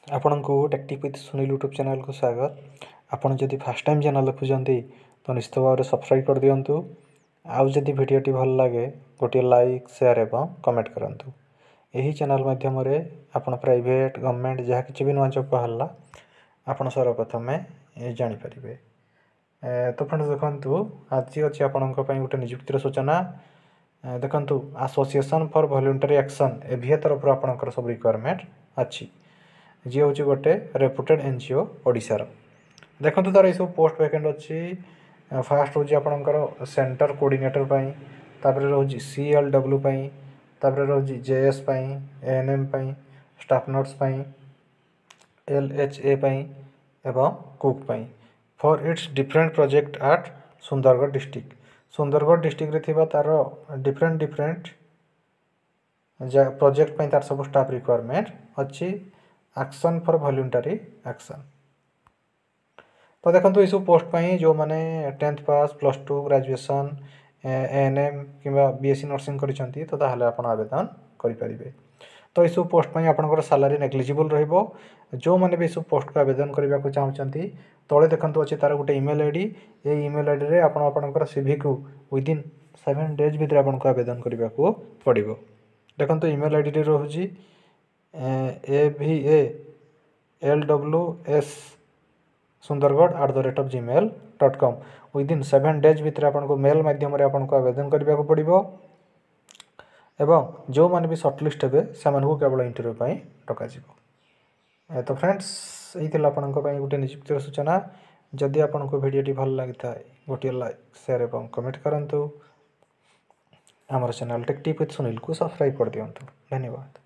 आपण को tactic with Sunil YouTube channel को स्वागत। आपण जदि फर्स्ट टाइम चैनल देखुंती तो निश्चित भाव में सब्सक्राइब कर दिंतु। आउ जदि वीडियोटी भल लगे गोटे लाइक शेयर एवं कमेंट करंतु। यही चैनल माध्यम आपण प्राइवेट गवर्नमेंट जहाँ कि भी नुआ जॉब बाहरला आपण सर्वप्रथम जानी पारिबे। तो फ्रेंड्स देखंतु आज अच्छी आपण गोटे नियुक्तिर सूचना देखंतु एसोसिएशन फॉर वॉलंटरी एक्शन एभीए तरफ आपणकर सब रिक्वायरमेंट अच्छी जी हूँ गोटे रेपुटेड एनजीओ ओडिशार। देखो तार सब पोस्ट वैकेंट अच्छी। फास्ट हूँ आपणकर सेंटर कोऑर्डिनेटर पाई, तापर रोज CLW पाई, तापर रोज JS पाई, ANM पाई, स्टाफ नर्स पाई, LHA पाई एवं cook pi for its different project at Sundargarh district. Sundargarh district रे थिबा तार डिफरेंट प्रोजेक्ट पाई तार सब स्टाफ रिक्वायरमेंट अच्छी। एक्शन फॉर वॉलंटरी एक्शन तो देखो ये सब पोस्ट पाई जो माने 10th पास +2 ग्रेजुएशन ANM कि BSc नर्सिंग करिसेंती तो ताहले आपण आवेदन करि परिबे। तो ये सब पोस्ट पाई आपनकर सैलरी नेग्लिजिबल रहइबो। जो माने भी सब पोस्ट को आवेदन करबा को चाहउचंती तळे देखंतु अछि तार गोटे ईमेल आईडी। ए ईमेल आईडी रे आपण आपनकर CV को विदिन 7 डेज भितर आपण को आवेदन करबा को पड़िबो। देखंतु ईमेल आईडी रे रहउची AVALWS sundargarh@gmail.com विदिन 7 डेज भितर आपको मेल माध्यम आपको आवेदन करने को पड़ो। एवं जो मैंने भी सर्टलिस्ट हे से केवल इंटरव्यू डक। तो फ्रेंड्स यही गोटे नियुक्तिर सूचना। जदि आपको वीडियोटी भल लगी था गोटे लाइक शेयर एवं कमेंट करंतु। आमर चैनल टेक्टिक विथ सुनील को सब्सक्राइब कर दिंतु। धन्यवाद।